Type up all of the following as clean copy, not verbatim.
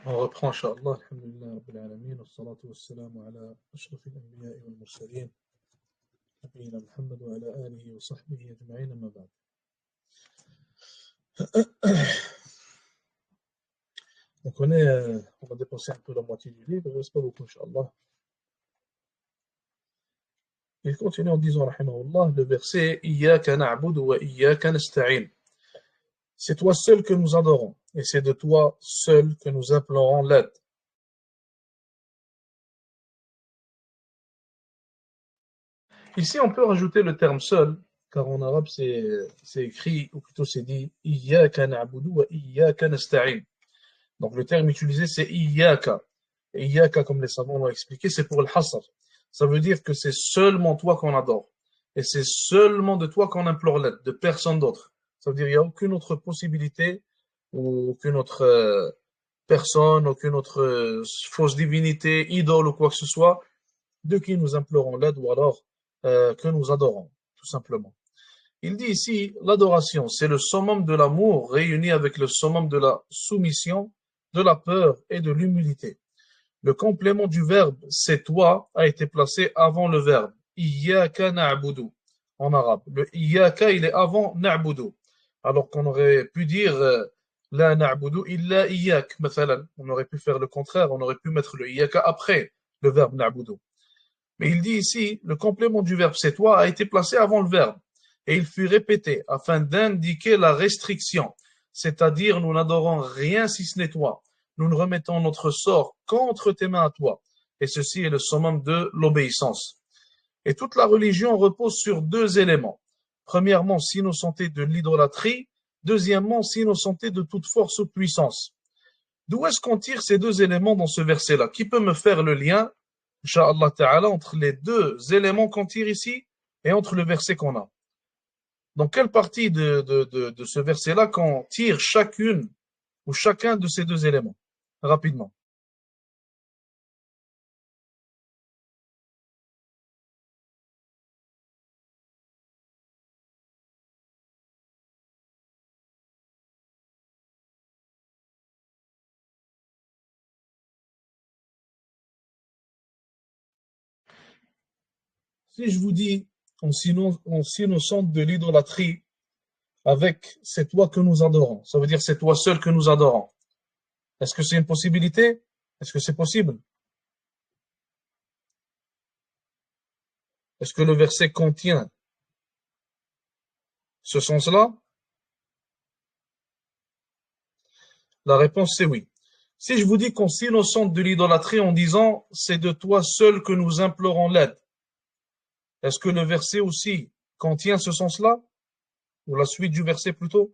On reprend, Inch'Allah, alhamdulillah, rabbil alamin, wa salatu wa salamu ala ashrafil anbiya'i wal mursalin, nabiyina Muhammad wa ala alihi wa sahbihi ajma'in, amma ba'd. Donc on va dépenser un peu la moitié du livre, il ne reste pas beaucoup, Inch'Allah. Il continue en disant, rahimahullah, le verset Iyyaka na'budu wa iyyaka nasta'in. C'est toi seul que nous adorons, et c'est de toi seul que nous implorons l'aide. Ici, on peut rajouter le terme seul, car en arabe, c'est écrit, ou plutôt c'est dit Iyyaka na'budu wa iyyaka nasta'in. Donc le terme utilisé, c'est Iyyaka. Et Iyyaka, comme les savants l'ont expliqué, c'est pour le hasr. Ça veut dire que c'est seulement toi qu'on adore. Et c'est seulement de toi qu'on implore l'aide, de personne d'autre. Ça veut dire qu'il n'y a aucune autre possibilité, ou aucune autre personne, aucune autre fausse divinité, idole ou quoi que ce soit, de qui nous implorons l'aide ou alors que nous adorons, tout simplement. Il dit ici, l'adoration, c'est le summum de l'amour réuni avec le summum de la soumission, de la peur et de l'humilité. Le complément du verbe c'est toi a été placé avant le verbe Iyyaka na'budu en arabe. Le Iyyaka, il est avant na'budu. Alors qu'on aurait pu dire la na'budu illa iyyak, mathalan. On aurait pu faire le contraire, on aurait pu mettre le Iyyaka après le verbe na'budu. Mais il dit ici, le complément du verbe c'est toi a été placé avant le verbe et il fut répété afin d'indiquer la restriction, c'est-à-dire nous n'adorons rien si ce n'est toi. Nous ne remettons notre sort qu'entre tes mains à toi. Et ceci est le summum de l'obéissance. Et toute la religion repose sur deux éléments. Premièrement, s'innocenter de l'idolâtrie. Deuxièmement, s'innocenter de toute force ou puissance. D'où est-ce qu'on tire ces deux éléments dans ce verset-là? Qui peut me faire le lien, Inch'Allah Ta'ala, entre les deux éléments qu'on tire ici et entre le verset qu'on a? Dans quelle partie de ce verset-là qu'on tire chacune ou chacun de ces deux éléments? Rapidement. Si je vous dis, on s'innocente de l'idolâtrie avec c'est toi que nous adorons, ça veut dire c'est toi seul que nous adorons. Est-ce que c'est une possibilité? Est-ce que c'est possible? Est-ce que le verset contient ce sens-là? La réponse c'est oui. Si je vous dis qu'on s'innocente de l'idolâtrie en disant c'est de toi seul que nous implorons l'aide, est-ce que le verset aussi contient ce sens-là? Ou la suite du verset plutôt?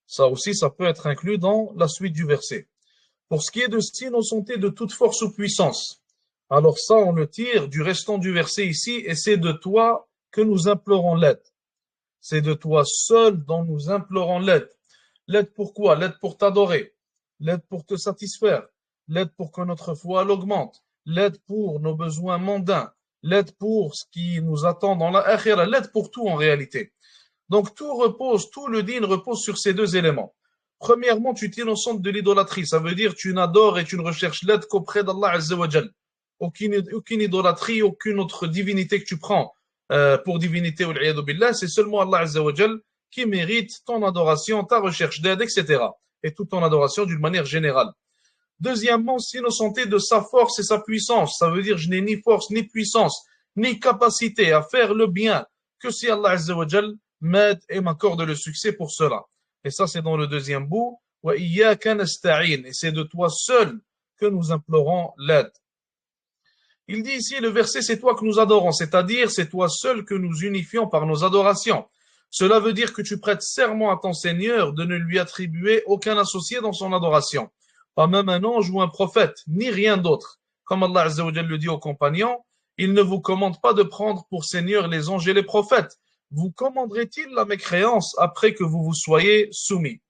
Ça aussi, ça peut être inclus dans la suite du verset. Pour ce qui est de s'innocenter de toute force ou puissance, alors ça, on le tire du restant du verset ici, et c'est de toi que nous implorons l'aide. C'est de toi seul dont nous implorons l'aide. L'aide pourquoi? L'aide pour t'adorer, l'aide pour te satisfaire, l'aide pour que notre foi l'augmente, l'aide pour nos besoins mondains, l'aide pour ce qui nous attend dans la akhira, l'aide pour tout en réalité. Donc tout le dîn repose sur ces deux éléments. Premièrement, tu t'innocentes de l'idolâtrie, ça veut dire tu n'adores et tu ne recherches l'aide qu'auprès d'Allah Azza wa Jal. Aucune idolâtrie, aucune autre divinité que tu prends pour divinité, c'est seulement Allah Azza wa Jal qui mérite ton adoration, ta recherche d'aide, etc. Et toute ton adoration d'une manière générale. Deuxièmement, s'innocenter de sa force et sa puissance. Ça veut dire je n'ai ni force, ni puissance, ni capacité à faire le bien que si Allah Azza wa Jal m'aide et m'accorde le succès pour cela. Et ça, c'est dans le deuxième bout. Et c'est de toi seul que nous implorons l'aide. Il dit ici, le verset, c'est toi que nous adorons, c'est-à-dire c'est toi seul que nous unifions par nos adorations. Cela veut dire que tu prêtes serment à ton Seigneur de ne lui attribuer aucun associé dans son adoration. Pas même un ange ou un prophète, ni rien d'autre. Comme Allah Azza wa Jalla le dit aux compagnons, il ne vous commande pas de prendre pour Seigneur les anges et les prophètes. Vous commanderait-il la mécréance après que vous vous soyez soumis?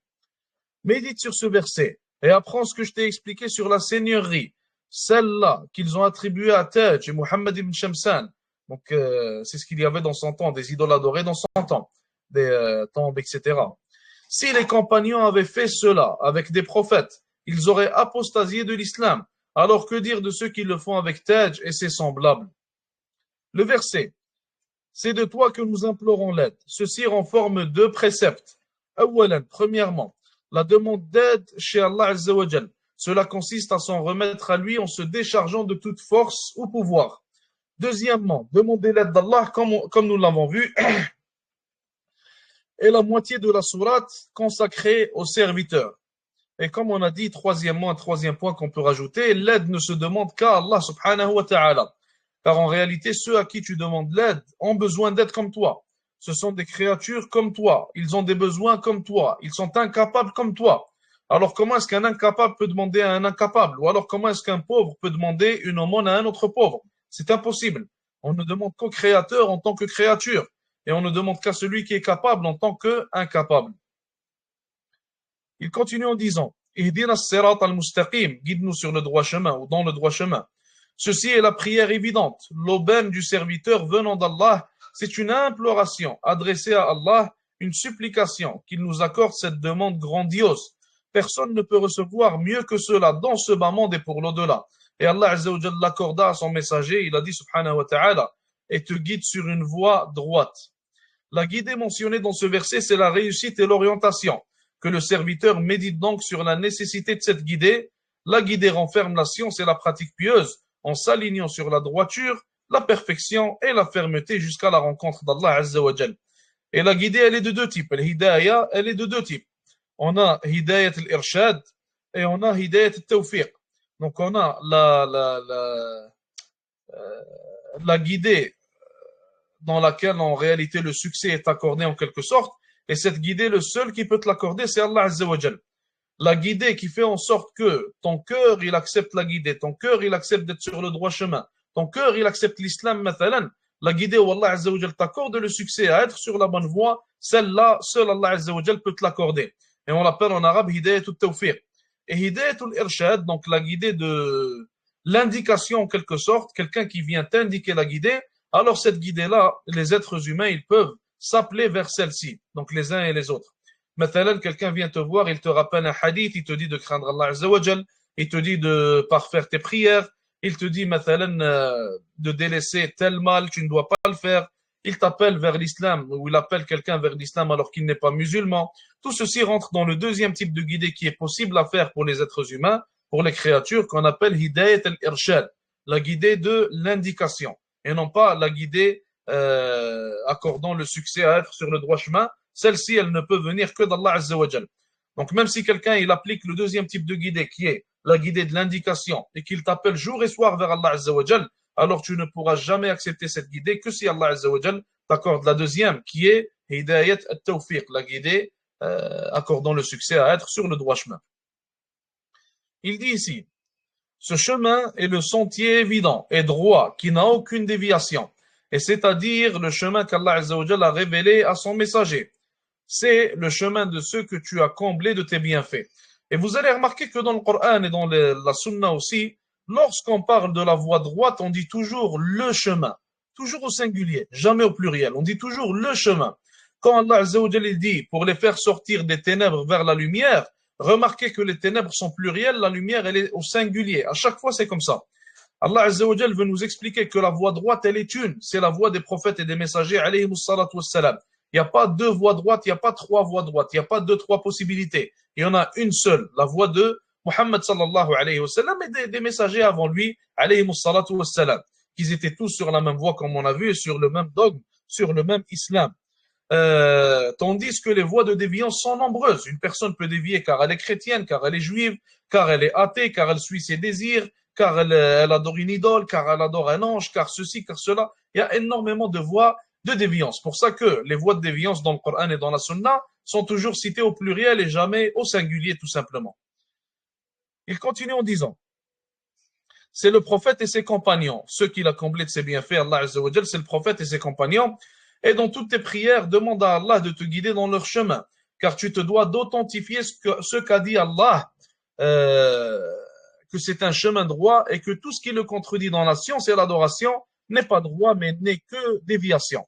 Médite sur ce verset et apprends ce que je t'ai expliqué sur la seigneurie, celle-là qu'ils ont attribuée à Taj et Muhammad ibn Shamsan, Donc, c'est ce qu'il y avait dans son temps, des idoles adorées dans son temps, des tombes, etc. Si les compagnons avaient fait cela avec des prophètes, ils auraient apostasié de l'islam. Alors que dire de ceux qui le font avec Taj et ses semblables? Le verset. C'est de toi que nous implorons l'aide. Ceci renforme deux préceptes. Awalan, premièrement, la demande d'aide chez Allah Azza wa Jal. Cela consiste à s'en remettre à lui en se déchargeant de toute force ou pouvoir. Deuxièmement, demander l'aide d'Allah, comme nous l'avons vu, est la moitié de la sourate consacrée aux serviteurs. Et comme on a dit, troisièmement, un troisième point qu'on peut rajouter, l'aide ne se demande qu'à Allah subhanahu wa ta'ala. Car en réalité, ceux à qui tu demandes l'aide ont besoin d'aide comme toi. Ce sont des créatures comme toi. Ils ont des besoins comme toi. Ils sont incapables comme toi. Alors comment est-ce qu'un incapable peut demander à un incapable? Ou alors comment est-ce qu'un pauvre peut demander une aumône à un autre pauvre? C'est impossible. On ne demande qu'au créateur en tant que créature. Et on ne demande qu'à celui qui est capable en tant qu'incapable. Il continue en disant, Ihdina as-sirat al-mustaqim, guide-nous sur le droit chemin ou dans le droit chemin. Ceci est la prière évidente. L'aubaine du serviteur venant d'Allah, c'est une imploration adressée à Allah, une supplication qu'il nous accorde cette demande grandiose. Personne ne peut recevoir mieux que cela dans ce bas monde et pour l'au-delà. Et Allah Azza wa Jalla l'accorda à son messager, il a dit subhanahu wa ta'ala, et te guide sur une voie droite. La guidée mentionnée dans ce verset, c'est la réussite et l'orientation. Que le serviteur médite donc sur la nécessité de cette guidée. La guidée renferme la science et la pratique pieuse en s'alignant sur la droiture, la perfection et la fermeté jusqu'à la rencontre d'Allah Azza wa Jal. Et la guidée, elle est de deux types. L'hidayah, elle est de deux types. On a hidayat al-irshad et on a hidayat al-tawfiq. Donc on a la guidée dans laquelle en réalité le succès est accordé en quelque sorte. Et cette guidée, le seul qui peut te l'accorder, c'est Allah Azza wa Jal. La guidée qui fait en sorte que ton cœur, il accepte la guidée, ton cœur, il accepte d'être sur le droit chemin, ton cœur, il accepte l'islam, mathalan. La guidée où Allah Azza wa Jal t'accorde le succès à être sur la bonne voie, celle-là, seul Allah Azza wa Jal peut te l'accorder. Et on l'appelle en arabe hidayatul tawfiq. Et hidayatul irshad, donc la guidée de l'indication en quelque sorte, quelqu'un qui vient t'indiquer la guidée, alors cette guidée-là, les êtres humains, ils peuvent s'appeler vers celle-ci, donc les uns et les autres. Maintenant, quelqu'un vient te voir, il te rappelle un hadith, il te dit de craindre Allah Azza wa Jal, il te dit de parfaire tes prières, il te dit de délaisser tel mal, tu ne dois pas le faire, il t'appelle vers l'islam, ou il appelle quelqu'un vers l'islam alors qu'il n'est pas musulman. Tout ceci rentre dans le deuxième type de guidée qui est possible à faire pour les êtres humains, pour les créatures, qu'on appelle hidayat al-irshad, la guidée de l'indication, et non pas la guidée accordant le succès à être sur le droit chemin. Celle-ci, elle ne peut venir que d'Allah Azza wa Jal. Donc même si quelqu'un il applique le deuxième type de guidée qui est la guidée de l'indication et qu'il t'appelle jour et soir vers Allah Azza wa Jal, alors tu ne pourras jamais accepter cette guidée que si Allah Azza wa Jal t'accorde la deuxième qui est hidayat at-tawfiq, la guidée accordant le succès à être sur le droit chemin. Il dit ici, ce chemin est le sentier évident et droit qui n'a aucune déviation, et c'est-à-dire le chemin qu'Allah Azza wa Jal a révélé à son messager. C'est le chemin de ceux que tu as comblés de tes bienfaits. Et vous allez remarquer que dans le Coran et dans la Sunna aussi, lorsqu'on parle de la voie droite, on dit toujours le chemin, toujours au singulier, jamais au pluriel. On dit toujours le chemin. Quand Allah Azza wa Jal dit pour les faire sortir des ténèbres vers la lumière, remarquez que les ténèbres sont plurielles, la lumière elle est au singulier. À chaque fois c'est comme ça. Allah Azza wa Jal veut nous expliquer que la voie droite elle est une, c'est la voie des prophètes et des messagers alayhimus salatu wassalam. Il n'y a pas deux voies droites, il n'y a pas trois voies droites, il n'y a pas deux, trois possibilités. Il y en a une seule, la voie de Muhammad sallallahu alayhi wa sallam et des messagers avant lui, alayhimus salatu wassalam, qu'ils étaient tous sur la même voie comme on a vu, sur le même dogme, sur le même islam. Tandis que les voies de déviance sont nombreuses. Une personne peut dévier car elle est chrétienne, car elle est juive, car elle est athée, car elle suit ses désirs, car elle adore une idole, car elle adore un ange, car ceci, car cela. Il y a énormément de voies de déviance. Pour ça que les voies de déviance dans le Coran et dans la Sunna sont toujours citées au pluriel et jamais au singulier tout simplement. Il continue en disant, c'est le prophète et ses compagnons, ceux qu'il a comblés de ses bienfaits, Allah Azza wa Jal, c'est le prophète et ses compagnons, et dans toutes tes prières, demande à Allah de te guider dans leur chemin, car tu te dois d'authentifier ce qu'a dit Allah, que c'est un chemin droit et que tout ce qui le contredit dans la science et l'adoration, n'est pas droit, mais n'est que déviation.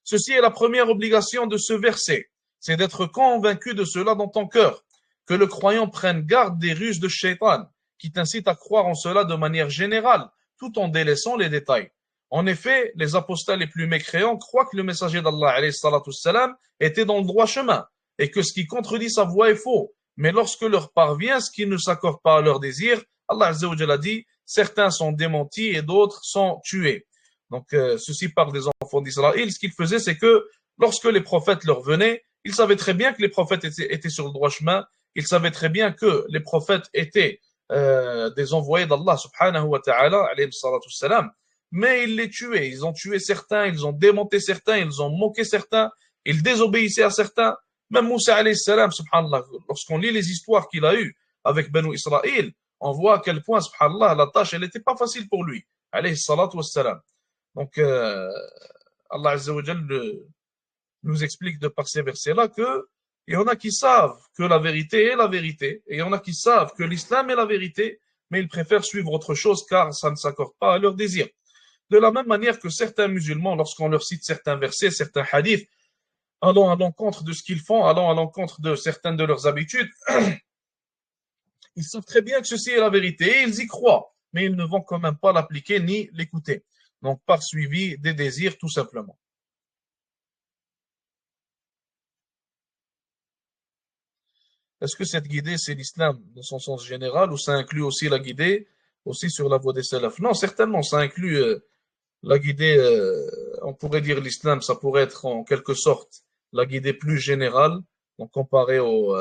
Ceci est la première obligation de ce verset, c'est d'être convaincu de cela dans ton cœur, que le croyant prenne garde des ruses de Shaitan, qui t'incitent à croire en cela de manière générale, tout en délaissant les détails. En effet, les apostats les plus mécréants croient que le messager d'Allah alayhi salatu salam était dans le droit chemin, et que ce qui contredit sa voix est faux. Mais lorsque leur parvient ce qui ne s'accorde pas à leur désir, Allah azza wa jalla dit, certains sont démentis et d'autres sont tués. Donc, ceci parle des enfants d'Israël. Ce qu'ils faisaient, c'est que lorsque les prophètes leur venaient, ils savaient très bien que les prophètes étaient sur le droit chemin. Ils savaient très bien que les prophètes étaient des envoyés d'Allah subhanahu wa ta'ala, alayhi salatu salam. Mais ils les tuaient. Ils ont tué certains, ils ont démonté certains, ils ont moqué certains, ils désobéissaient à certains. Même Moussa alayhi salam, subhanallah, lorsqu'on lit les histoires qu'il a eues avec Banu Israël, on voit à quel point, subhanallah, la tâche, elle n'était pas facile pour lui, alayhi salatu wassalam. Donc, Allah Azza wa Jal nous explique de par ces versets-là que il y en a qui savent que la vérité est la vérité, et il y en a qui savent que l'islam est la vérité, mais ils préfèrent suivre autre chose car ça ne s'accorde pas à leur désir. De la même manière que certains musulmans, lorsqu'on leur cite certains versets, certains hadiths, allant à l'encontre de ce qu'ils font, allant à l'encontre de certaines de leurs habitudes, ils savent très bien que ceci est la vérité, et ils y croient, mais ils ne vont quand même pas l'appliquer ni l'écouter. Donc, par suivi des désirs, tout simplement. Est-ce que cette guidée, c'est l'islam dans son sens général, ou ça inclut aussi la guidée, aussi sur la voie des salafs? Non, certainement, ça inclut la guidée, on pourrait dire l'islam, ça pourrait être en quelque sorte la guidée plus générale, donc comparé aux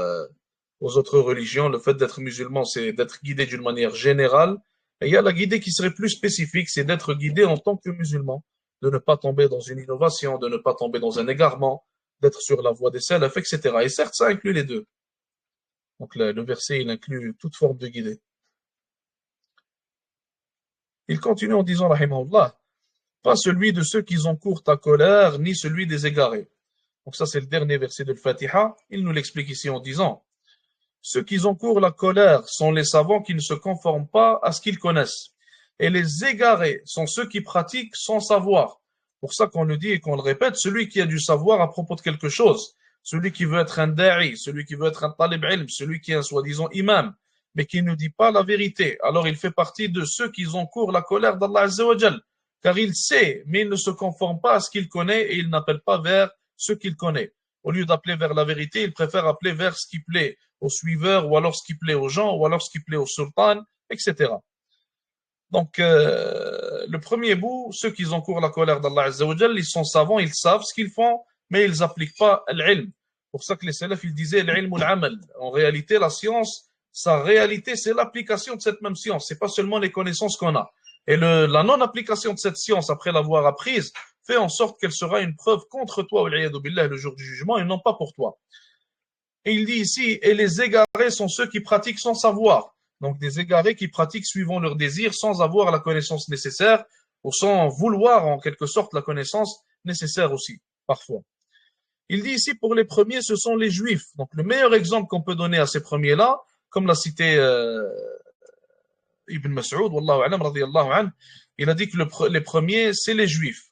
autres religions. Le fait d'être musulman, c'est d'être guidé d'une manière générale. Et il y a la guidée qui serait plus spécifique, c'est d'être guidé en tant que musulman, de ne pas tomber dans une innovation, de ne pas tomber dans un égarement, d'être sur la voie des salafs, etc. Et certes, ça inclut les deux. Donc le verset, il inclut toute forme de guidée. Il continue en disant, rahimahullah, pas celui de ceux qui encourent ta colère, ni celui des égarés. Donc ça, c'est le dernier verset de l'Fatiha. Il nous l'explique ici en disant, ceux qui encourent la colère sont les savants qui ne se conforment pas à ce qu'ils connaissent. Et les égarés sont ceux qui pratiquent sans savoir. Pour ça qu'on le dit et qu'on le répète, celui qui a du savoir à propos de quelque chose, celui qui veut être un da'i, celui qui veut être un talib ilm, celui qui est un soi-disant imam, mais qui ne dit pas la vérité, alors il fait partie de ceux qui encourent la colère d'Allah Azza wa Jal, car il sait, mais il ne se conforme pas à ce qu'il connaît et il n'appelle pas vers ce qu'il connaît. Au lieu d'appeler vers la vérité, il préfère appeler vers ce qui plaît aux suiveurs, ou alors ce qui plaît aux gens, ou alors ce qui plaît au sultan, etc. Donc, le premier bout, ceux qui encourent la colère d'Allah Azza wa Jal, ils sont savants, ils savent ce qu'ils font, mais ils n'appliquent pas l'ilm. Pour ça que les salafs, ils disaient l'ilm ou l'amal. En réalité, la science, sa réalité, c'est l'application de cette même science. C'est pas seulement les connaissances qu'on a. Et la non-application de cette science, après l'avoir apprise, fait en sorte qu'elle sera une preuve contre toi, billah, le jour du jugement, et non pas pour toi. Et il dit ici, et les égarés sont ceux qui pratiquent sans savoir. Donc des égarés qui pratiquent suivant leurs désirs sans avoir la connaissance nécessaire, ou sans vouloir en quelque sorte la connaissance nécessaire aussi, parfois. Il dit ici, pour les premiers, ce sont les juifs. Donc le meilleur exemple qu'on peut donner à ces premiers-là, comme l'a cité Ibn Mas'ud, wallahu alam, radiyallahu anhu, il a dit que les premiers, c'est les juifs.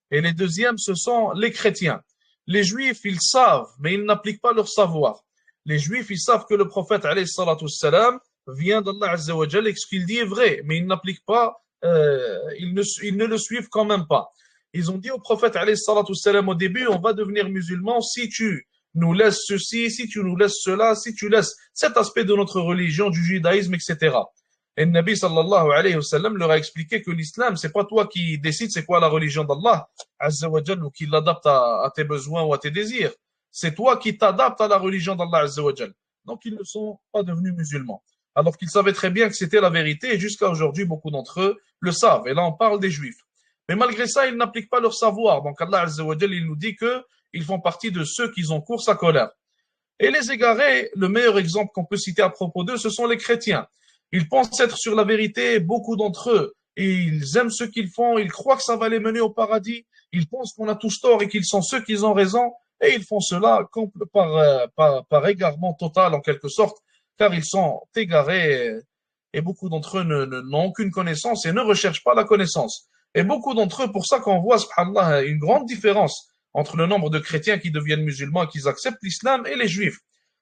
Et les deuxièmes, ce sont les chrétiens. Les juifs, ils savent, mais ils n'appliquent pas leur savoir. Les juifs, ils savent que le prophète, alayhi salatu wassalam, vient d'Allah Azza wa Jal et que ce qu'il dit est vrai, mais ils n'appliquent pas, ils ne le suivent quand même pas. Ils ont dit au prophète, alayhi salatu wassalam, au début, on va devenir musulmans si tu nous laisses ceci, si tu nous laisses cela, si tu laisses cet aspect de notre religion, du judaïsme, etc. Et le Nabi sallallahu alayhi wa sallam leur a expliqué que l'islam, c'est pas toi qui décides c'est quoi la religion d'Allah, Azza wa Jal, ou qui l'adapte à tes besoins ou à tes désirs. C'est toi qui t'adaptes à la religion d'Allah Azza wa Jal. Donc ils ne sont pas devenus musulmans. Alors qu'ils savaient très bien que c'était la vérité, et jusqu'à aujourd'hui, beaucoup d'entre eux le savent. Et là, on parle des juifs. Mais malgré ça, ils n'appliquent pas leur savoir. Donc Allah Azza wa Jal, il nous dit qu'ils font partie de ceux qui encourent sa colère. Et les égarés, le meilleur exemple qu'on peut citer à propos d'eux, ce sont les chrétiens. Ils pensent être sur la vérité, beaucoup d'entre eux, et ils aiment ce qu'ils font, ils croient que ça va les mener au paradis, ils pensent qu'on a tous tort et qu'ils sont ceux qui ont raison, et ils font cela par égarement total en quelque sorte, car ils sont égarés, et beaucoup d'entre eux n'ont aucune connaissance et ne recherchent pas la connaissance. Et beaucoup d'entre eux, pour ça qu'on voit, subhanallah, une grande différence entre le nombre de chrétiens qui deviennent musulmans et qui acceptent l'islam et les juifs.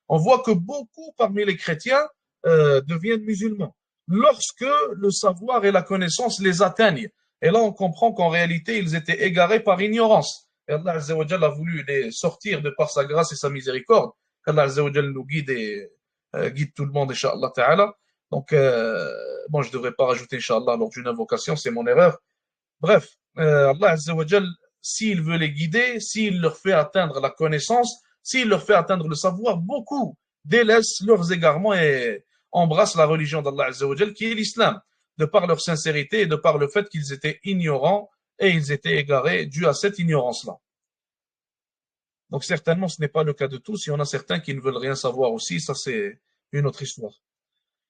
On voit que beaucoup parmi les chrétiens deviennent musulmans lorsque le savoir et la connaissance les atteignent. Et là, on comprend qu'en réalité, ils étaient égarés par ignorance. Et Allah Azza wa Jalla a voulu les sortir de par sa grâce et sa miséricorde. Qu'Allah Azza wa Jalla nous guide et guide tout le monde, Inch'Allah Ta'ala. Donc, bon, je ne devrais pas rajouter, Inch'Allah, lors d'une invocation, c'est mon erreur. Bref, Allah Azza wa Jal, s'il veut les guider, s'il leur fait atteindre la connaissance, s'il leur fait atteindre le savoir, beaucoup délaissent leurs égarements et embrassent la religion d'Allah Azza wa Jal, qui est l'islam, de par leur sincérité et de par le fait qu'ils étaient ignorants et ils étaient égarés dû à cette ignorance-là. Donc certainement, ce n'est pas le cas de tous. Il y en a certains qui ne veulent rien savoir aussi. Ça, c'est une autre histoire.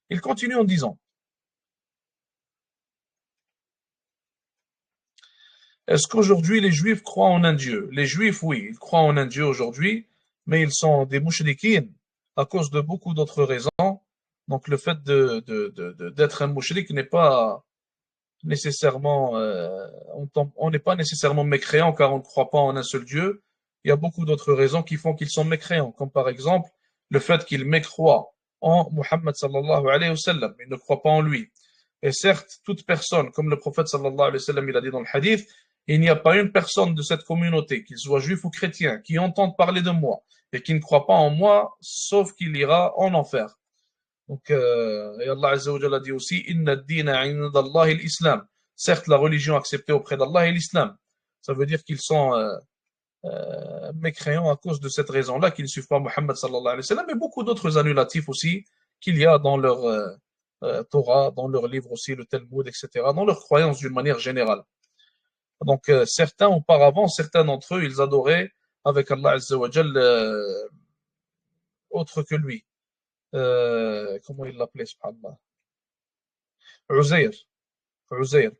Il continue en disant, est-ce qu'aujourd'hui les Juifs croient en un Dieu? Les Juifs, oui, ils croient en un Dieu aujourd'hui, mais ils sont des mouchriquins à cause de beaucoup d'autres raisons. Donc le fait d'être un mouchrik n'est pas nécessairement, on n'est pas nécessairement mécréant car on ne croit pas en un seul Dieu. Il y a beaucoup d'autres raisons qui font qu'ils sont mécréants, comme par exemple le fait qu'ils mécroient en Muhammad sallallahu alayhi wa sallam, ils ne croient pas en lui. Et certes, toute personne, comme le prophète sallallahu alayhi wa sallam, il a dit dans le hadith, il n'y a pas une personne de cette communauté, qu'il soit juif ou chrétien, qui entende parler de moi et qui ne croit pas en moi, sauf qu'il ira en enfer. Donc, et Allah Azza wa Jalla a dit aussi, Inna ad-dina 'inda Allahi l'islam. Certes, la religion acceptée auprès d'Allah est l'islam. Ça veut dire qu'ils sont mécréants à cause de cette raison-là, qu'ils ne suivent pas Muhammad sallallahu alayhi wa sallam, mais beaucoup d'autres annulatifs aussi qu'il y a dans leur Torah, dans leur livre aussi, le Talmud, etc., dans leurs croyances d'une manière générale. Donc, certains auparavant, certains d'entre eux, ils adoraient avec Allah Azza wa Jal autre que lui. Comment il l'appelait, subhanallah? Uzair. Uzair.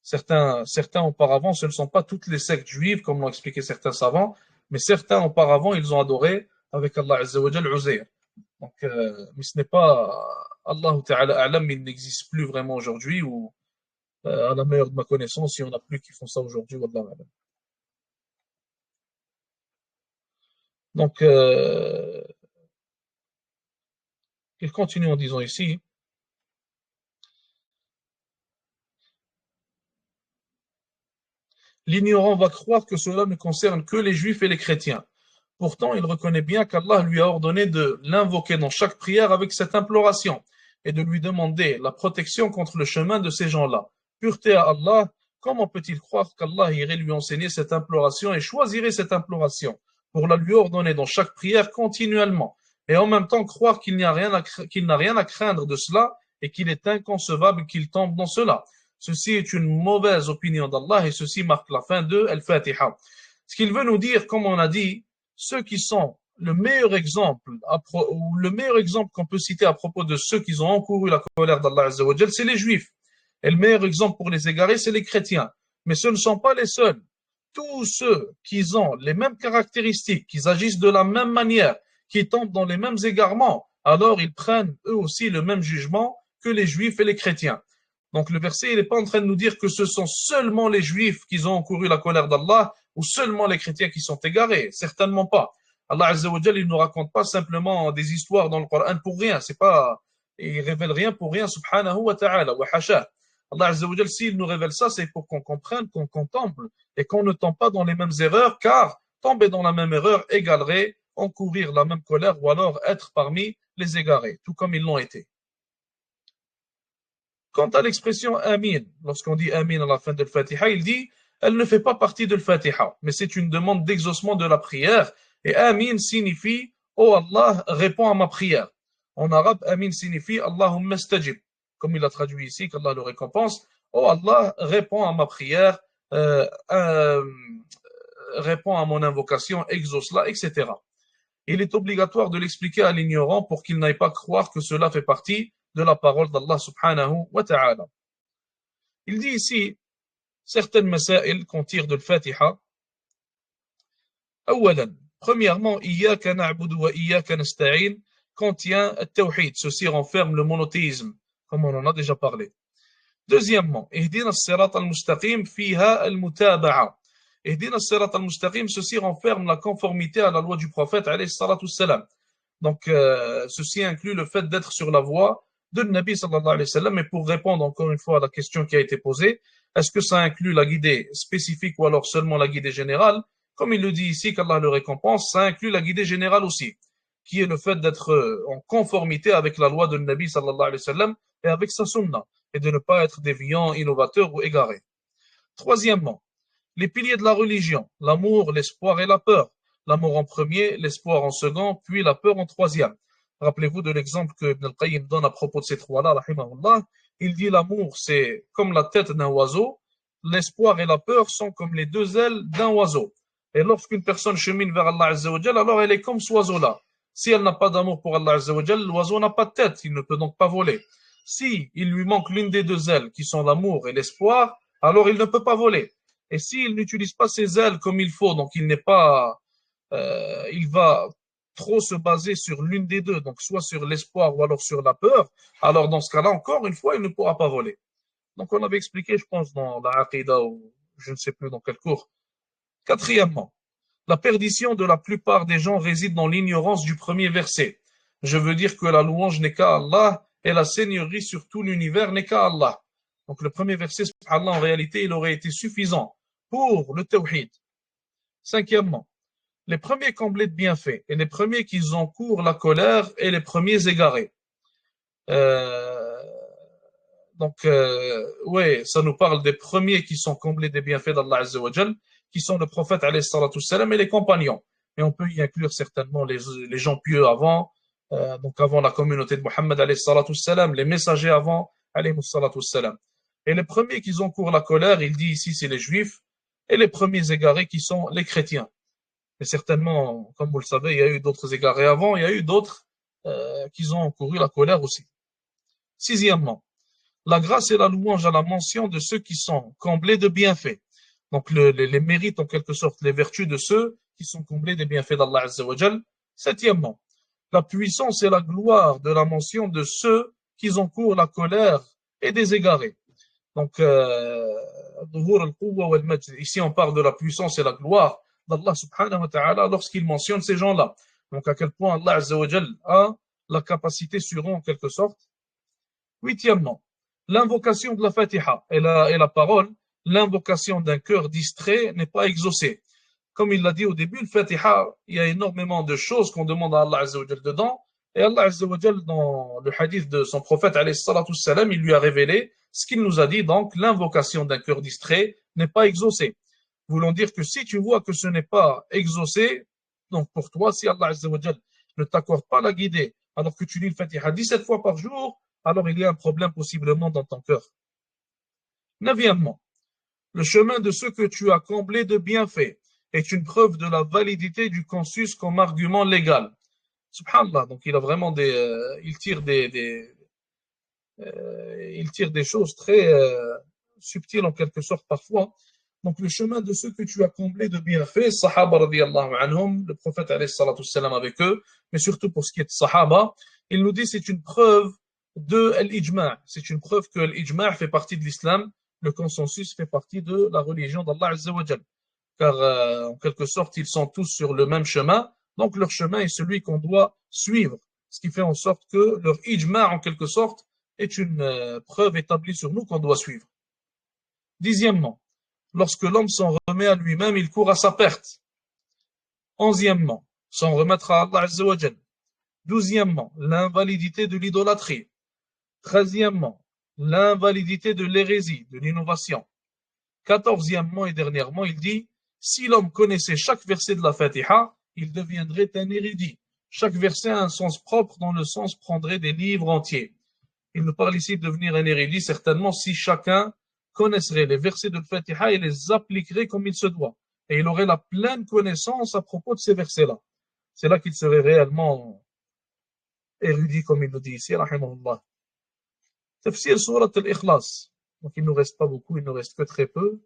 Certains auparavant, ce ne sont pas toutes les sectes juives, comme l'ont expliqué certains savants, mais certains auparavant, ils ont adoré avec Allah Azza wa Jal Uzair. Donc, mais ce n'est pas Allah Ta'ala A'lam, il n'existe plus vraiment aujourd'hui, ou à la meilleure de ma connaissance, il n'y en a plus qui font ça aujourd'hui, Wallah A'lam. Donc, il continue en disant ici, l'ignorant va croire que cela ne concerne que les juifs et les chrétiens. Pourtant, il reconnaît bien qu'Allah lui a ordonné de l'invoquer dans chaque prière avec cette imploration et de lui demander la protection contre le chemin de ces gens-là. Pureté à Allah, comment peut-il croire qu'Allah irait lui enseigner cette imploration et choisirait cette imploration pour la lui ordonner dans chaque prière continuellement et en même temps croire qu'il n'a rien à craindre de cela et qu'il est inconcevable qu'il tombe dans cela. Ceci est une mauvaise opinion d'Allah et ceci marque la fin de Al-Fatiha. Ce qu'il veut nous dire, comme on a dit, ceux qui sont le meilleur exemple, ou le meilleur exemple qu'on peut citer à propos de ceux qui ont encouru la colère d'Allah Azza wa Jal, c'est les juifs. Et le meilleur exemple pour les égarés, c'est les chrétiens. Mais ce ne sont pas les seuls. Tous ceux qui ont les mêmes caractéristiques, qui agissent de la même manière, qui tombent dans les mêmes égarements, alors ils prennent eux aussi le même jugement que les juifs et les chrétiens. Donc le verset, il n'est pas en train de nous dire que ce sont seulement les juifs qui ont encouru la colère d'Allah ou seulement les chrétiens qui sont égarés. Certainement pas. Allah Azza wa Jal, il ne nous raconte pas simplement des histoires dans le Coran pour rien. C'est pas, il révèle rien pour rien, subhanahu wa ta'ala, wa hasha. Allah Azza wa Jal, s'il nous révèle ça, c'est pour qu'on comprenne, qu'on contemple et qu'on ne tombe pas dans les mêmes erreurs, car tomber dans la même erreur égalerait encourir la même colère ou alors être parmi les égarés, tout comme ils l'ont été. Quant à l'expression Amin, lorsqu'on dit Amin à la fin de Fatiha, il dit elle ne fait pas partie de Fatiha, mais c'est une demande d'exaucement de la prière. Et Amin signifie oh Allah, réponds à ma prière. En arabe, Amin signifie Allahumma stajib, comme il a traduit ici, qu'Allah le récompense. Oh Allah, réponds à ma prière, réponds à mon invocation, exauce-la, etc. Il est obligatoire de l'expliquer à l'ignorant pour qu'il n'aille pas croire que cela fait partie de la parole d'Allah subhanahu wa ta'ala. Il dit ici certaines masail qu'on tire de l'Fatiha. أولا, premièrement, Iyyaka na'budu wa iyyaka nasta'in contient le tawhid. Ceci renferme le monothéisme, comme on en a déjà parlé. Deuxièmement, Ihdina as-sirat al-mustaqim fiha al-mutaba'a. Ihdina as-sirat al-mustaqim, ceci renferme la conformité à la loi du prophète, alayhi salatu wassalam. Donc, ceci inclut le fait d'être sur la voie de Nabi sallallahu alayhi wa sallam. Et pour répondre encore une fois à la question qui a été posée, est-ce que ça inclut la guidée spécifique ou alors seulement la guidée générale? Comme il le dit ici, qu'Allah le récompense, ça inclut la guidée générale aussi, qui est le fait d'être en conformité avec la loi de Nabi sallallahu alayhi wa sallam et avec sa sunna, et de ne pas être déviant, innovateur ou égaré. Troisièmement, les piliers de la religion, l'amour, l'espoir et la peur. L'amour en premier, l'espoir en second, puis la peur en troisième. Rappelez-vous de l'exemple que Ibn al-Qayyim donne à propos de ces trois-là, rahimahullah. Il dit l'amour, c'est comme la tête d'un oiseau, l'espoir et la peur sont comme les deux ailes d'un oiseau. Et lorsqu'une personne chemine vers Allah Azza wa Jal, alors elle est comme ce oiseau-là. Si elle n'a pas d'amour pour Allah Azza wa Jal, l'oiseau n'a pas de tête, il ne peut donc pas voler. Si il lui manque l'une des deux ailes, qui sont l'amour et l'espoir, alors il ne peut pas voler. Et s'il n'utilise pas ses ailes comme il faut, donc il n'est pas, il va trop se baser sur l'une des deux, donc soit sur l'espoir ou alors sur la peur, alors dans ce cas-là, encore une fois, il ne pourra pas voler. Donc on avait expliqué, je pense, dans la Aqidah ou je ne sais plus dans quel cours. Quatrièmement, la perdition de la plupart des gens réside dans l'ignorance du premier verset. Je veux dire que la louange n'est qu'à Allah et la seigneurie sur tout l'univers n'est qu'à Allah. Donc le premier verset, subhanallah, en réalité, il aurait été suffisant pour le tawhid. Cinquièmement, les premiers comblés de bienfaits et les premiers qui encourent la colère et les premiers égarés. Euh, ouais, ça nous parle des premiers qui sont comblés des bienfaits d'Allah Azza wa Jal, qui sont le prophète alayhi salatu salam et les compagnons. Et on peut y inclure certainement les gens pieux avant, donc avant la communauté de Mohammed alayhi salatu salam, les messagers avant alayhi salatu salam. Et les premiers qui encourent la colère, il dit ici, c'est les juifs, et les premiers égarés qui sont les chrétiens. Et certainement, comme vous le savez, il y a eu d'autres égarés avant, il y a eu d'autres qui ont encouru la colère aussi. Sixièmement, la grâce et la louange à la mention de ceux qui sont comblés de bienfaits. Donc les mérites en quelque sorte, les vertus de ceux qui sont comblés des bienfaits d'Allah Azza wa Jal. Septièmement, la puissance et la gloire de la mention de ceux qui encourent la colère et des égarés. Donc, ici on parle de la puissance et la gloire d'Allah subhanahu wa ta'ala lorsqu'il mentionne ces gens-là. Donc à quel point Allah Azza wa Jal a la capacité sur eux en quelque sorte. Huitièmement, l'invocation de la Fatiha et la parole, l'invocation d'un cœur distrait n'est pas exaucée. Comme il l'a dit au début, le Fatiha, il y a énormément de choses qu'on demande à Allah Azza wa Jal dedans. Et Allah Azza wa Jal, dans le hadith de son prophète, alayhi salatu salam, il lui a révélé ce qu'il nous a dit. Donc, l'invocation d'un cœur distrait n'est pas exaucée. Voulant dire que si tu vois que ce n'est pas exaucé, donc pour toi, si Allah Azza wa Jal ne t'accorde pas la guidée, alors que tu lis le Fatiha 17 fois par jour, alors il y a un problème possiblement dans ton cœur. Neuvièmement, le chemin de ceux que tu as comblés de bienfaits est une preuve de la validité du consensus comme argument légal. Subhanallah, donc il a vraiment il tire des choses très subtiles en quelque sorte parfois. Donc le chemin de ceux que tu as comblés de bienfaits, Sahaba radiyallahu anhum, le prophète alayhi salatu salam avec eux, mais surtout pour ce qui est de Sahaba, il nous dit c'est une preuve de l'ijma', c'est une preuve que l'ijma' fait partie de l'islam, le consensus fait partie de la religion d'Allah Azza wa Jal. Car en quelque sorte, ils sont tous sur le même chemin, donc leur chemin est celui qu'on doit suivre, ce qui fait en sorte que leur ijma' en quelque sorte est une preuve établie sur nous qu'on doit suivre. Dixièmement, lorsque l'homme s'en remet à lui-même, il court à sa perte. Onzièmement, s'en remettre à Allah Azza wa Jal. Douzièmement, l'invalidité de l'idolâtrie. Treizièmement, l'invalidité de l'hérésie, de l'innovation. Quatorzièmement et dernièrement, il dit, si l'homme connaissait chaque verset de la Fatiha, il deviendrait un érudit. Chaque verset a un sens propre dont le sens prendrait des livres entiers. Il nous parle ici de devenir un érudit, certainement si chacun connaîtrait les versets de la Fatiha et les appliquerait comme il se doit. Et il aurait la pleine connaissance à propos de ces versets-là. C'est là qu'il serait réellement érudit, comme il le dit ici, rahimahullah. Tafsir surat al-Ikhlas. Donc il ne nous reste pas beaucoup, il ne nous reste que très peu.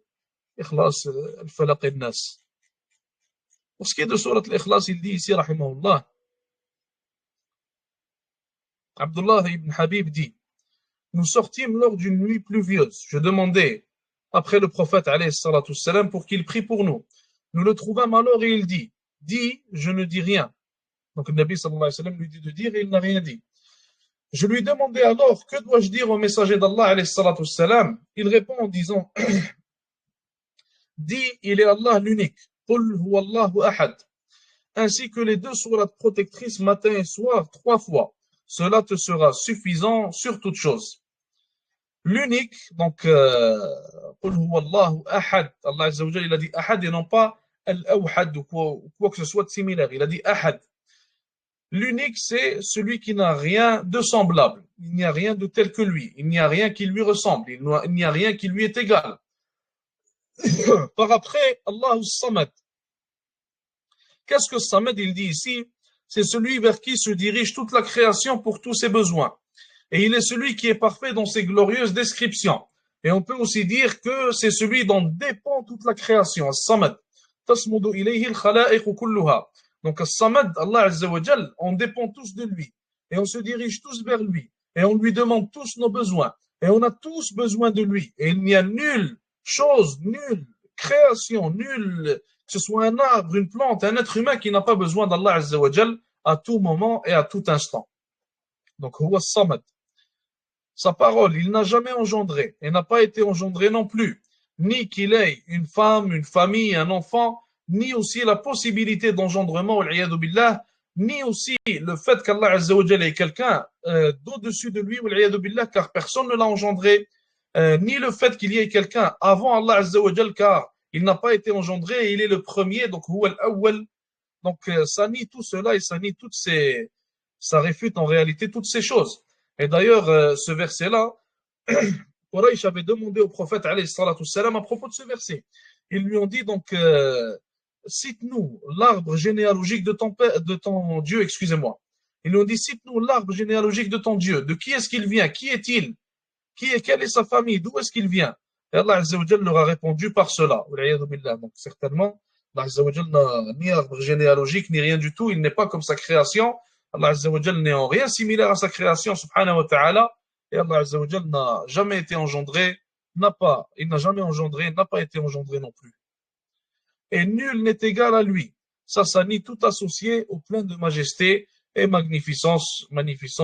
Ikhlas, al-Falaq al-Nas. Pour ce qui est de surat al-Ikhlas, il dit ici, rahimahullah, Abdullah ibn Habib dit, nous sortîmes lors d'une nuit pluvieuse. Je demandai après le prophète alayhi salatu wassalam pour qu'il prie pour nous. Nous le trouvâmes alors et il dit, dis, je ne dis rien. Donc le Nabi sallallahu alayhi wa sallam lui dit de dire et il n'a rien dit. Je lui demandai alors, que dois-je dire au messager d'Allah alayhi salatu wassalam? Il répond en disant, dis, il est Allah l'unique. Qul huwa Allahu ahad. Ainsi que les deux sourates protectrices matin et soir 3 fois. Cela te sera suffisant sur toute chose. L'unique, donc, Qul huwa Allahu ahad. Allah Azza wa Jalla, il a dit ahad et non pas al-awhad ou quoi que ce soit de similaire. Il a dit ahad. L'unique, c'est celui qui n'a rien de semblable. Il n'y a rien de tel que lui. Il n'y a rien qui lui ressemble. Il n'y a rien qui lui est égal. Par après, Allahu Samad. Qu'est-ce que Samad, il dit ici? C'est celui vers qui se dirige toute la création pour tous ses besoins. Et il est celui qui est parfait dans ses glorieuses descriptions. Et on peut aussi dire que c'est celui dont dépend toute la création. Samad. Tasmudu ilayhi al-khala'iq kulluha. Donc, Samad, Allah Azza wa Jal, on dépend tous de lui. Et on se dirige tous vers lui. Et on lui demande tous nos besoins. Et on a tous besoin de lui. Et il n'y a nulle chose, nulle création, nulle, que ce soit un arbre, une plante, un être humain qui n'a pas besoin d'Allah Azza wa Jal à tout moment et à tout instant. Donc, Huwa Samad. Sa parole, il n'a jamais engendré et n'a pas été engendré non plus. Ni qu'il ait une femme, une famille, un enfant, ni aussi la possibilité d'engendrement, billah, ni aussi le fait qu'Allah Azza wa Jalla est quelqu'un d'au-dessus de lui, billah, car personne ne l'a engendré, ni le fait qu'il y ait quelqu'un avant Allah Azza wa Jalla, car il n'a pas été engendré et il est le premier, donc huwa al-awwal. Donc ça nie tout cela et ça nie ça réfute en réalité toutes ces choses. Et d'ailleurs, ce verset-là, Quraysh avait demandé au prophète alayhi salatu salam à propos de ce verset. Ils lui ont dit donc, cite-nous l'arbre généalogique de ton Dieu, excusez-moi. Ils lui ont dit, cite-nous l'arbre généalogique de ton Dieu. De qui est-ce qu'il vient? Qui est-il? Quelle est sa famille? D'où est-ce qu'il vient? Et Allah Azza wa Jalla leur a répondu par cela. Donc certainement, Allah Azza wa Jalla n'a ni arbre généalogique, ni rien du tout. Il n'est pas comme sa création. Allah Azza wa Jalla n'est en rien similaire à sa création, subhanahu wa ta'ala. Et Allah Azza wa Jalla n'a jamais été engendré, il n'a jamais engendré, n'a pas été engendré non plus. Et nul n'est égal à lui. Ça nie tout associé au plein de majesté et magnificence,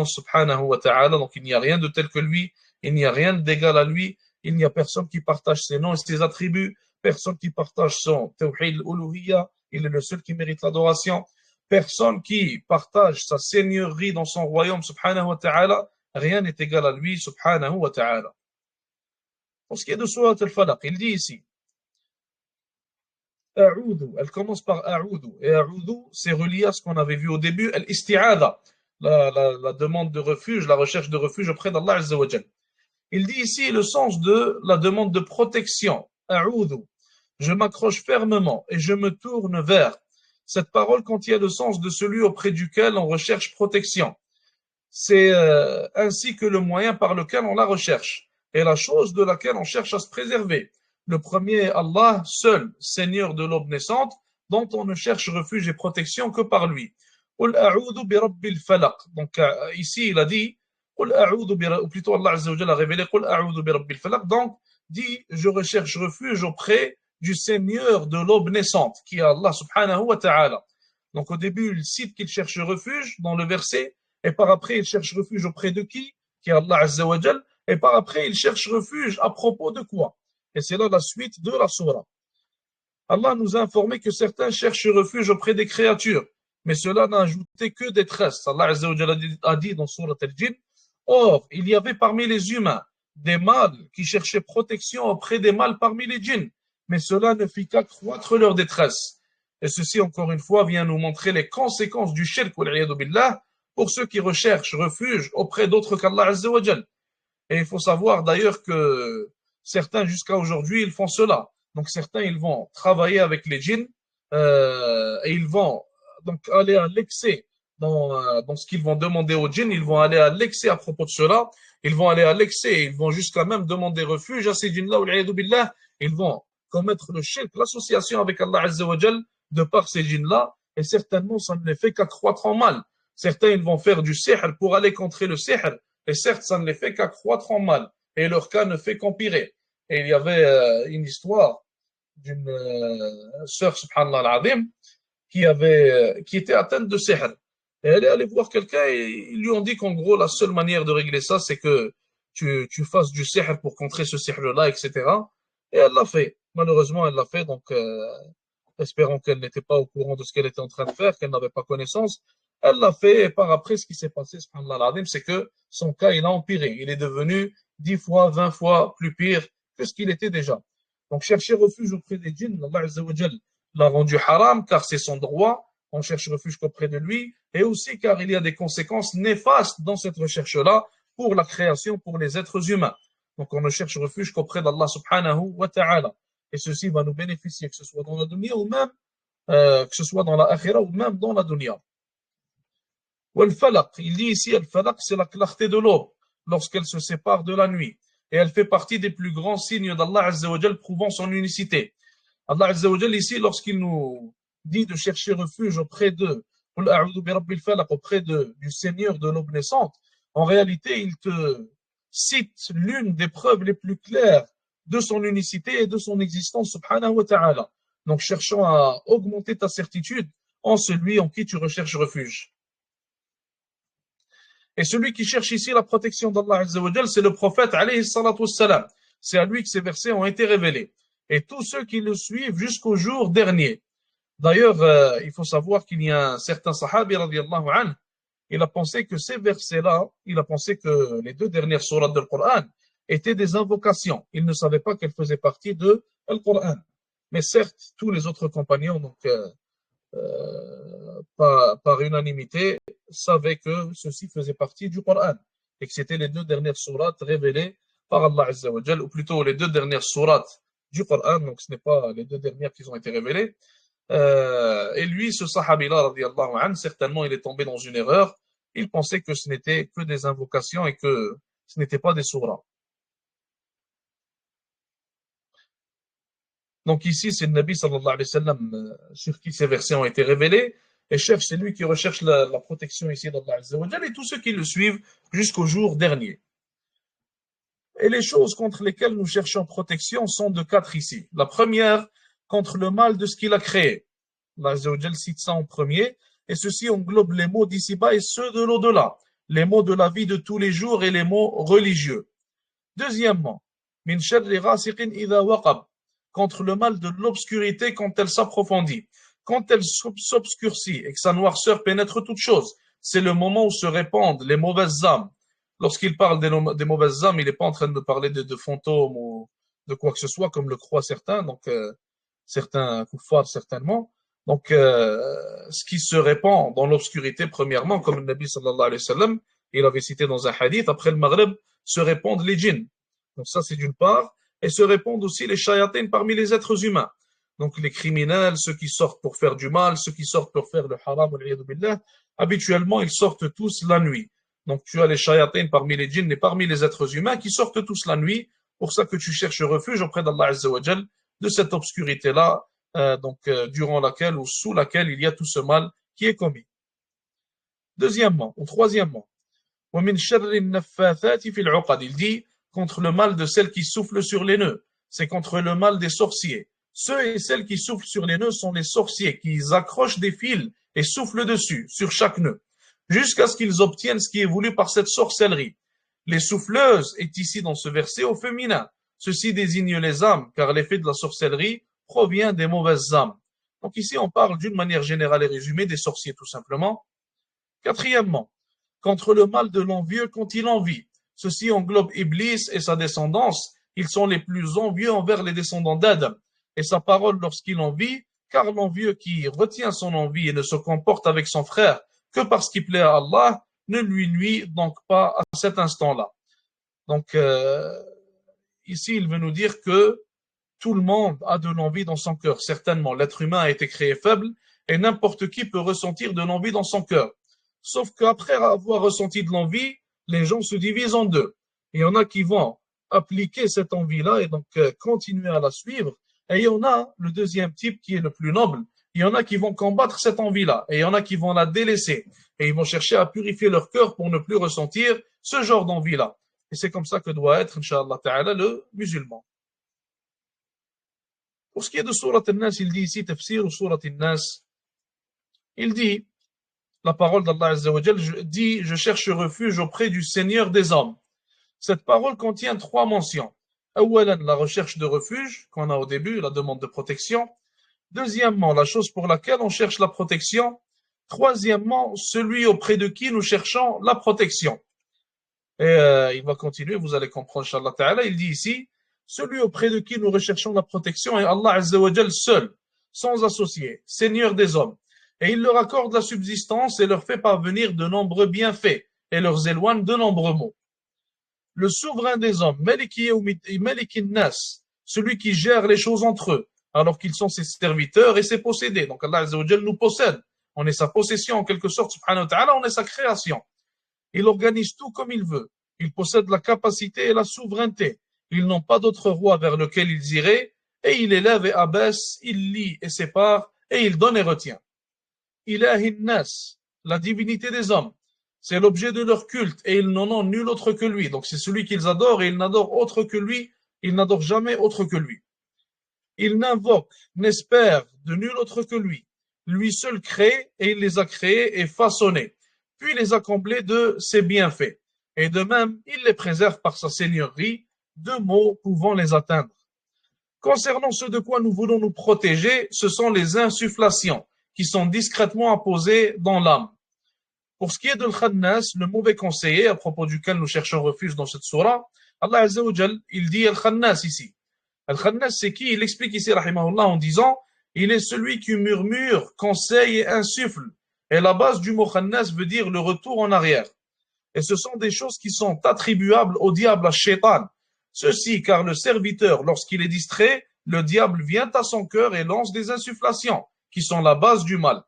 subhanahu wa ta'ala. Donc il n'y a rien de tel que lui, il n'y a rien d'égal à lui, il n'y a personne qui partage ses noms et ses attributs, personne qui partage son tawhid uluhiyya, il est le seul qui mérite l'adoration, personne qui partage sa seigneurie dans son royaume, subhanahu wa ta'ala, rien n'est égal à lui, subhanahu wa ta'ala. Pour ce qui est de Surat al-Falaq, il dit ici, A'udhu, elle commence par A'udhu. Et A'udhu, c'est relié à ce qu'on avait vu au début, Al-Isti'adha, la demande de refuge, la recherche de refuge auprès d'Allah Azza wa Jal. Il dit ici le sens de la demande de protection. A'udhu, je m'accroche fermement et je me tourne vers. Cette parole contient le sens de celui auprès duquel on recherche protection. C'est ainsi que le moyen par lequel on la recherche et la chose de laquelle on cherche à se préserver. Le premier, Allah, seul, Seigneur de l'aube naissante, dont on ne cherche refuge et protection que par lui. Qul a'udhu bi rabbil falaq. Donc ici, il a dit, Qul a'udhu ou plutôt Allah Azza wa Jalla a révélé, Qul a'udhu bi rabbil falaq. Donc, dit, je recherche refuge auprès du Seigneur de l'aube naissante, qui est Allah subhanahu wa ta'ala. Donc au début, il cite qu'il cherche refuge dans le verset, et par après, il cherche refuge auprès de qui est Allah Azza wa Jalla, et par après, il cherche refuge à propos de quoi? Et c'est là la suite de la surah. Allah nous a informé que certains cherchent refuge auprès des créatures, mais cela n'a ajouté que détresse. Allah Azza wa Jalla a dit dans Surat al-Jinn, or, il y avait parmi les humains des mâles qui cherchaient protection auprès des mâles parmi les djinns, mais cela ne fit qu'accroître leur détresse. Et ceci, encore une fois, vient nous montrer les conséquences du shirk billah pour ceux qui recherchent refuge auprès d'autres qu'Allah Azza wa Jalla. Et il faut savoir d'ailleurs que certains, jusqu'à aujourd'hui, ils font cela. Donc certains, ils vont travailler avec les djinns et ils vont donc aller à l'excès dans ce qu'ils vont demander aux djinns. Ils vont aller à l'excès à propos de cela. Ils vont aller à l'excès. Ils vont jusqu'à même demander refuge à ces djinns-là. Billah. Ils vont commettre le shirk, l'association avec Allah Azza wa Jal de par ces djinns-là. Et certainement, ça ne les fait qu'accroître en mal. Certains, ils vont faire du sihr pour aller contrer le sihr. Et certes, ça ne les fait qu'accroître en mal. Et leur cas ne fait qu'empirer. Et il y avait une histoire d'une sœur, subhanallah al-azim, qui était atteinte de sihr. Et elle est allée voir quelqu'un et ils lui ont dit qu'en gros, la seule manière de régler ça, c'est que tu fasses du sihr pour contrer ce sihr-là, etc. Et elle l'a fait. Malheureusement, elle l'a fait, donc espérant qu'elle n'était pas au courant de ce qu'elle était en train de faire, qu'elle n'avait pas connaissance. Elle l'a fait, et par après, ce qui s'est passé, subhanallah al-azim, c'est que son cas, il a empiré. Il est devenu 10 fois, 20 fois plus pire que ce qu'il était déjà. Donc, chercher refuge auprès des djinns, Allah Azza wa Jal l'a rendu haram, car c'est son droit. On cherche refuge qu'auprès de lui, et aussi car il y a des conséquences néfastes dans cette recherche-là pour la création, pour les êtres humains. Donc, on ne cherche refuge qu'auprès d'Allah subhanahu wa ta'ala. Et ceci va nous bénéficier, que ce soit dans la dunya ou même, que ce soit dans la akhira ou même dans la dunya. Wal-falaq, il dit ici, al-falaq, c'est la clarté de l'aube, lorsqu'elle se sépare de la nuit. Et elle fait partie des plus grands signes d'Allah Azza wa Jal prouvant son unicité. Allah Azza wa Jal ici, lorsqu'il nous dit de chercher refuge auprès auprès du Seigneur de l'aube naissante, en réalité, il te cite l'une des preuves les plus claires de son unicité et de son existence, subhanahu wa ta'ala. Donc, cherchant à augmenter ta certitude en celui en qui tu recherches refuge. Et celui qui cherche ici la protection d'Allah Azza wa Jal, c'est le prophète alayhi salatu wassalam. C'est à lui que ces versets ont été révélés. Et tous ceux qui le suivent jusqu'au jour dernier. D'ailleurs, il faut savoir qu'il y a un certain sahabi, radiallahu anhu, il a pensé que ces versets-là, il a pensé que les deux dernières sourates du Coran étaient des invocations. Il ne savait pas qu'elles faisaient partie de le Coran. Mais certes, tous les autres compagnons, donc, par unanimité, savaient que ceci faisait partie du Coran et que c'était les deux dernières sourates révélées par Allah Azza wa Jal, ou plutôt les deux dernières sourates du Coran, donc ce n'est pas les deux dernières qui ont été révélées. Et lui, ce sahabi-là, radiallahu anhu, certainement il est tombé dans une erreur. Il pensait que ce n'était que des invocations et que ce n'était pas des sourates. Donc ici, c'est le Nabi sallallahu alayhi wa sallam sur qui ces versets ont été révélés. Et chef, c'est lui qui recherche la protection ici d'Allah Azza wa Jal et tous ceux qui le suivent jusqu'au jour dernier. Et les choses contre lesquelles nous cherchons protection sont de quatre ici. La première, contre le mal de ce qu'il a créé. Allah Azza wa Jal cite ça en premier. Et ceci englobe les mots d'ici-bas et ceux de l'au-delà. Les mots de la vie de tous les jours et les mots religieux. Deuxièmement, min sharri ghasiqin idha waqab, contre le mal de l'obscurité quand elle s'approfondit. Quand elle s'obscurcit et que sa noirceur pénètre toute chose, c'est le moment où se répandent les mauvaises âmes. Lorsqu'il parle des mauvaises âmes, il n'est pas en train de parler de fantômes ou de quoi que ce soit, comme le croient certains, donc certains kuffars certainement. Donc, ce qui se répand dans l'obscurité, premièrement, comme le Nabi sallallahu alayhi wa sallam, il avait cité dans un hadith, après le Maghreb, se répandent les djinns. Donc ça, c'est d'une part. Et se répandent aussi les shayatins parmi les êtres humains. Donc les criminels, ceux qui sortent pour faire du mal, ceux qui sortent pour faire le haram, habituellement, ils sortent tous la nuit. Donc tu as les shayatins parmi les djinns et parmi les êtres humains qui sortent tous la nuit. Pour ça que tu cherches refuge auprès d'Allah Azza wa Jal de cette obscurité-là, durant laquelle ou sous laquelle il y a tout ce mal qui est commis. Deuxièmement, ou troisièmement, il dit contre le mal de celles qui soufflent sur les nœuds. C'est contre le mal des sorciers. Ceux et celles qui soufflent sur les nœuds sont les sorciers qui accrochent des fils et soufflent dessus, sur chaque nœud, jusqu'à ce qu'ils obtiennent ce qui est voulu par cette sorcellerie. Les souffleuses est ici dans ce verset au féminin. Ceci désigne les âmes, car l'effet de la sorcellerie provient des mauvaises âmes. Donc ici, on parle d'une manière générale et résumée des sorciers, tout simplement. Quatrièmement, contre le mal de l'envieux quand il envie. Ceci englobe Iblis et sa descendance. Ils sont les plus envieux envers les descendants d'Adam. Et sa parole lorsqu'il envie, car l'envieux qui retient son envie et ne se comporte avec son frère que parce qu'il plaît à Allah, ne lui nuit donc pas à cet instant-là. Donc, ici, il veut nous dire que tout le monde a de l'envie dans son cœur. Certainement, l'être humain a été créé faible et n'importe qui peut ressentir de l'envie dans son cœur. Sauf qu'après avoir ressenti de l'envie, les gens se divisent en deux. Il y en a qui vont appliquer cette envie-là et donc continuer à la suivre. Et il y en a le deuxième type qui est le plus noble. Il y en a qui vont combattre cette envie-là et il y en a qui vont la délaisser. Et ils vont chercher à purifier leur cœur pour ne plus ressentir ce genre d'envie-là. Et c'est comme ça que doit être, Inch'Allah Ta'ala, le musulman. Pour ce qui est de Surat An-Nas, il dit ici, Tafsir ou Surat An-Nas, il dit, la parole d'Allah Azza wa Jal dit, je cherche refuge auprès du Seigneur des hommes. Cette parole contient trois mentions. Awalan, la recherche de refuge, qu'on a au début, la demande de protection. Deuxièmement, la chose pour laquelle on cherche la protection. Troisièmement, celui auprès de qui nous cherchons la protection. Et il va continuer, vous allez comprendre, Inch'Allah Ta'ala. Il dit ici, celui auprès de qui nous recherchons la protection est Allah Azza wa Jal seul, sans associé, Seigneur des hommes. Et il leur accorde la subsistance et leur fait parvenir de nombreux bienfaits et leur éloigne de nombreux maux. Le souverain des hommes, Malikin Nas, celui qui gère les choses entre eux, alors qu'ils sont ses serviteurs et ses possédés. Donc Allah Azza wa Jal nous possède. On est sa possession en quelque sorte, subhanahu wa ta'ala, on est sa création. Il organise tout comme il veut. Il possède la capacité et la souveraineté. Ils n'ont pas d'autre roi vers lequel ils iraient, et il élève et abaisse, il lie et sépare, et il donne et retient. Ilahin Nas, la divinité des hommes. C'est l'objet de leur culte et ils n'en ont nul autre que lui. Donc c'est celui qu'ils adorent et ils n'adorent autre que lui. Ils n'adorent jamais autre que lui. Ils n'invoquent, n'espèrent de nul autre que lui. Lui seul crée et il les a créés et façonnés. Puis les a comblés de ses bienfaits. Et de même, il les préserve par sa seigneurie, deux mots pouvant les atteindre. Concernant ce de quoi nous voulons nous protéger, ce sont les insufflations qui sont discrètement apposées dans l'âme. Pour ce qui est de l'Khannas, le mauvais conseiller à propos duquel nous cherchons refuge dans cette surah, Allah Azza wa Jal, il dit Al-Khannas ici. Al-Khannas, c'est qui? Il explique ici, rahimahullah, en disant, il est celui qui murmure, conseille et insuffle. Et la base du mot Khannas veut dire le retour en arrière. Et ce sont des choses qui sont attribuables au diable, à Shaitan. Ceci car le serviteur, lorsqu'il est distrait, le diable vient à son cœur et lance des insufflations, qui sont la base du mal.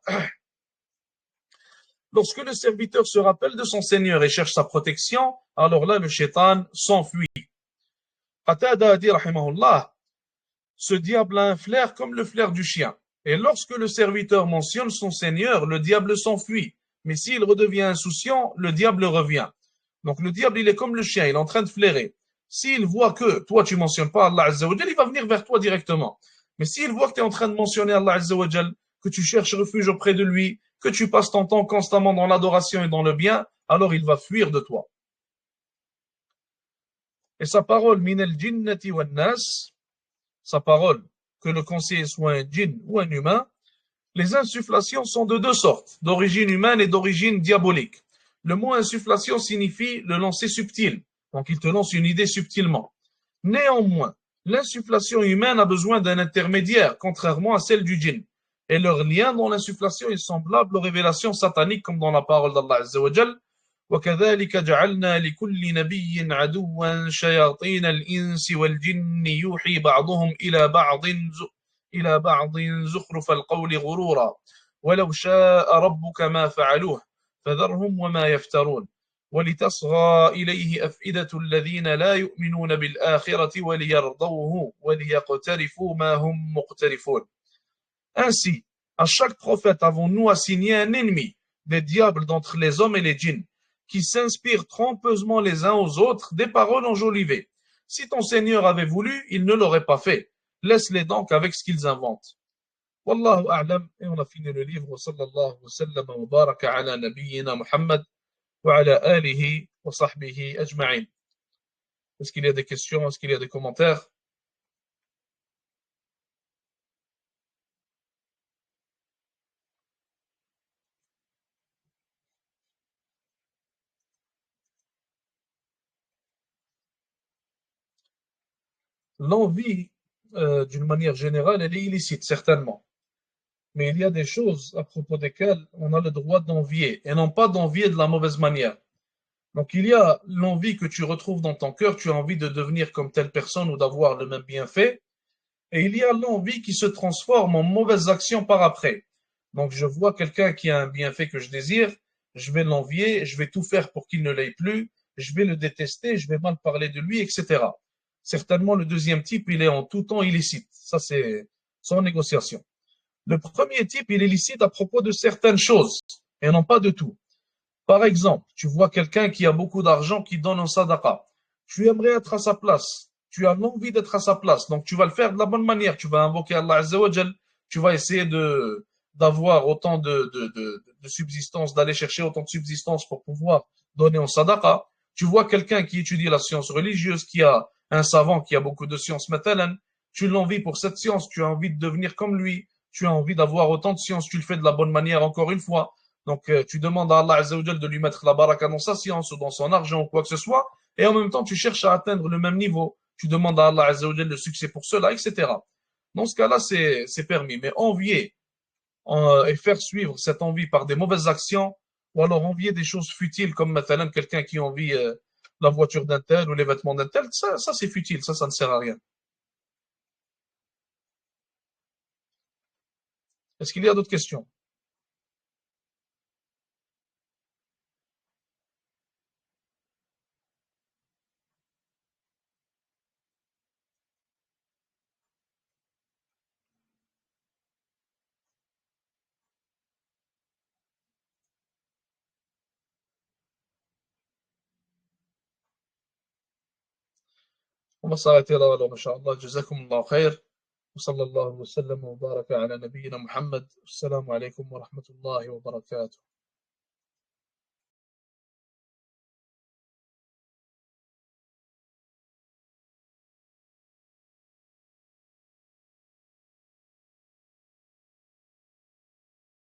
Lorsque le serviteur se rappelle de son Seigneur et cherche sa protection, alors là, le Shaitan s'enfuit. Qatada a dit, rahimahullah, ce diable a un flair comme le flair du chien. Et lorsque le serviteur mentionne son Seigneur, le diable s'enfuit. Mais s'il redevient insouciant, le diable revient. Donc le diable, il est comme le chien, il est en train de flairer. S'il voit que toi, tu ne mentionnes pas Allah Azza wa Jal, il va venir vers toi directement. Mais s'il voit que tu es en train de mentionner Allah Azza wa Jal, que tu cherches refuge auprès de lui, que tu passes ton temps constamment dans l'adoration et dans le bien, alors il va fuir de toi. Et sa parole, min al-jinnati wa nas, sa parole, que le conseiller soit un djinn ou un humain, les insufflations sont de deux sortes, d'origine humaine et d'origine diabolique. Le mot insufflation signifie le lancer subtil, donc il te lance une idée subtilement. Néanmoins, l'insufflation humaine a besoin d'un intermédiaire, contrairement à celle du djinn. Et leur lien dans l'insufflation est semblable aux révélations sataniques, comme dans la parole d'Allah Azza wa Jal. وكذلك جعلنا لكل نبي عدوا شياطين الإنس والجن يوحي بعضهم إلى بعض زخرف القول غرورا ولو شاء ربك ما فعلوه فذرهم وما يفترون ولتصغى إليه أفئدة الذين لا يؤمنون بالآخرة وليرضوه وليقترفوا ما هم مقترفون. Ainsi, à chaque prophète avons-nous assigné un ennemi, des diables d'entre les hommes et les djinns, qui s'inspirent trompeusement les uns aux autres des paroles enjolivées. Si ton Seigneur avait voulu, il ne l'aurait pas fait. Laisse-les donc avec ce qu'ils inventent. Wallahu a'lam. Et on a fini le livre. Sallallahu wa sallam wa baraka ala nabiyyina Muhammad wa ala alihi wa sahbihi ajma'in. Est-ce qu'il y a des questions? Est-ce qu'il y a des commentaires? L'envie, d'une manière générale, elle est illicite, certainement. Mais il y a des choses à propos desquelles on a le droit d'envier, et non pas d'envier de la mauvaise manière. Donc il y a l'envie que tu retrouves dans ton cœur, tu as envie de devenir comme telle personne ou d'avoir le même bienfait, et il y a l'envie qui se transforme en mauvaise action par après. Donc je vois quelqu'un qui a un bienfait que je désire, je vais l'envier, je vais tout faire pour qu'il ne l'ait plus, je vais le détester, je vais mal parler de lui, etc. Certainement, le deuxième type, il est en tout temps illicite. Ça, c'est sans négociation. Le premier type, il est illicite à propos de certaines choses, et non pas de tout. Par exemple, tu vois quelqu'un qui a beaucoup d'argent qui donne en sadaqa. Tu aimerais être à sa place. Tu as l'envie d'être à sa place. Donc, tu vas le faire de la bonne manière. Tu vas invoquer Allah Azza wa Jal. Tu vas essayer d'avoir autant de subsistance, d'aller chercher autant de subsistance pour pouvoir donner en sadaqa. Tu vois quelqu'un qui étudie la science religieuse, qui a un savant qui a beaucoup de sciences matalan. Tu l'envies pour cette science. Tu as envie de devenir comme lui. Tu as envie d'avoir autant de science. Tu le fais de la bonne manière encore une fois. Donc, tu demandes à Allah Azzawajal de lui mettre la baraka dans sa science ou dans son argent ou quoi que ce soit. Et en même temps, tu cherches à atteindre le même niveau. Tu demandes à Allah Azzawajal le succès pour cela, etc. Dans ce cas-là, c'est permis. Mais envier et faire suivre cette envie par des mauvaises actions, ou alors envier des choses futiles, comme maintenant quelqu'un qui envie la voiture d'un tel ou les vêtements d'un tel, ça c'est futile, ça ne sert à rien. Est-ce qu'il y a d'autres questions? On va s'arrêter là alors, Inch'Allah. Jazakum Allah khair. وصلى الله وسلم وبارك على نبينا محمد. السلام عليكم ورحمة الله وبركاته.